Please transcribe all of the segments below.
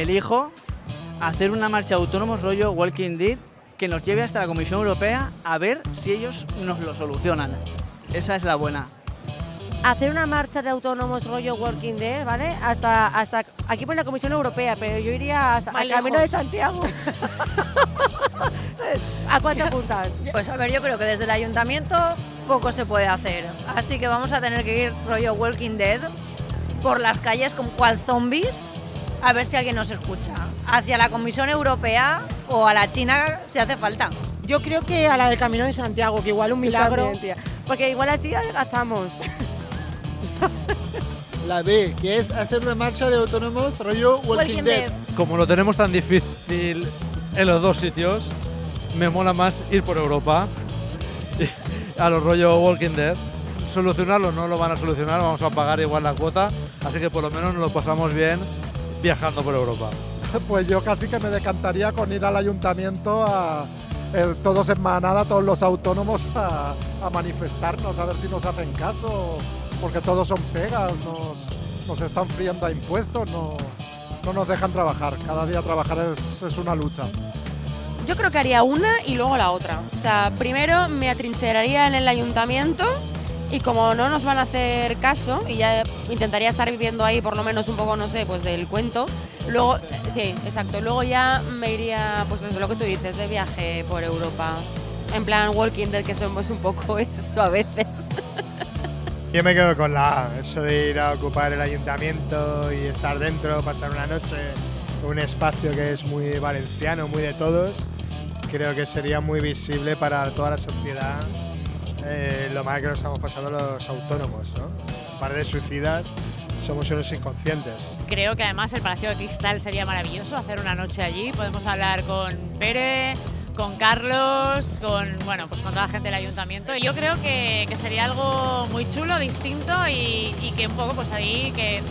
elijo hacer una marcha de autónomos rollo Walking Dead que nos lleve hasta la Comisión Europea a ver si ellos nos lo solucionan. Esa es la buena. Hacer una marcha de autónomos rollo Walking Dead, ¿vale? Hasta aquí por la Comisión Europea, pero yo iría al Camino de Santiago. ¿A cuánto apuntas? Pues a ver, yo creo que desde el ayuntamiento poco se puede hacer. Así que vamos a tener que ir rollo Walking Dead por las calles como cual zombies a ver si alguien nos escucha. Hacia la Comisión Europea o a la China si hace falta. Yo creo que a la del Camino de Santiago, que igual un milagro. También, tía. Porque igual así adelgazamos. La B, que es hacer una marcha de autónomos rollo Walking Dead. Como lo tenemos tan difícil en los dos sitios, me mola más ir por Europa a los rollo Walking Dead. Solucionarlo no lo van a solucionar, vamos a pagar igual la cuota, así que por lo menos nos lo pasamos bien viajando por Europa. Pues yo casi que me decantaría con ir al ayuntamiento todos en manada, todos los autónomos a manifestarnos, a ver si nos hacen caso, porque todos son pegas, nos están friendo a impuestos, no nos dejan trabajar. Cada día trabajar es una lucha. Yo creo que haría una y luego la otra. O sea, primero me atrincheraría en el ayuntamiento y como no nos van a hacer caso y ya intentaría estar viviendo ahí por lo menos un poco, no sé, pues del cuento. Luego, sí, exacto. Luego ya me iría, pues desde lo que tú dices, de viaje por Europa. En plan Walking Dead, que somos un poco eso a veces. Yo me quedo con la A, eso de ir a ocupar el ayuntamiento y estar dentro, pasar una noche en un espacio que es muy valenciano, muy de todos. Creo que sería muy visible para toda la sociedad lo mal que nos estamos pasando los autónomos, ¿no? Un par de suicidas, somos unos inconscientes. Creo que además el Palacio de Cristal sería maravilloso hacer una noche allí. Podemos hablar con Pere, con Carlos, con toda la gente del ayuntamiento. Yo creo que sería algo muy chulo, distinto y que un poco pues ahí que,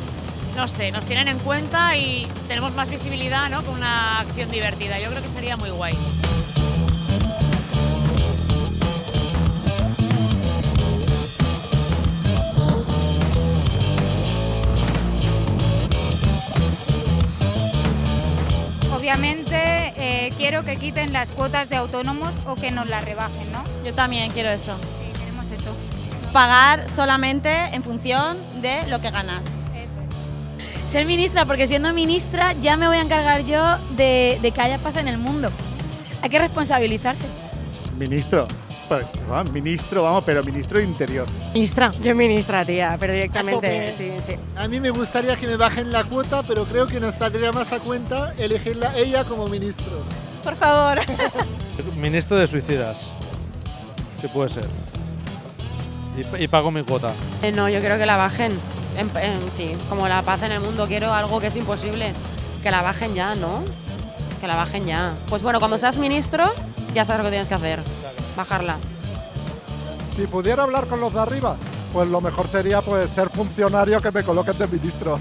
no sé, nos tienen en cuenta y tenemos más visibilidad, ¿no? Con una acción divertida. Yo creo que sería muy guay. Obviamente quiero que quiten las cuotas de autónomos o que nos las rebajen, ¿no? Yo también quiero eso. Sí, queremos eso. Pagar solamente en función de lo que ganas. Eso Ser ministra, porque siendo ministra ya me voy a encargar yo de que haya paz en el mundo. Hay que responsabilizarse. Ministro, pero ministro de Interior. Ministra. Yo ministra, tía, pero directamente. Sí. A mí me gustaría que me bajen la cuota, pero creo que nos saldría más a cuenta elegirla ella como ministro. Por favor. Ministro de suicidas, si puede ser. Y pago mi cuota. No, yo quiero que la bajen. Sí, como la paz en el mundo, quiero algo que es imposible. Que la bajen ya, ¿no? Que la bajen ya. Pues bueno, cuando seas ministro, ya sabes lo que tienes que hacer. Bajarla. Si pudiera hablar con los de arriba, pues lo mejor sería pues ser funcionario que me coloquen de ministro.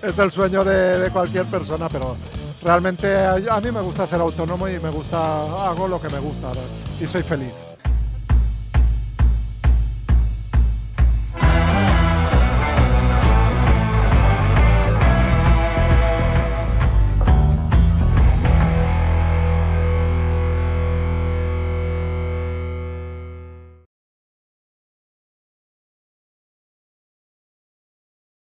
Es el sueño de cualquier persona, pero realmente a mí me gusta ser autónomo y hago lo que me gusta y soy feliz.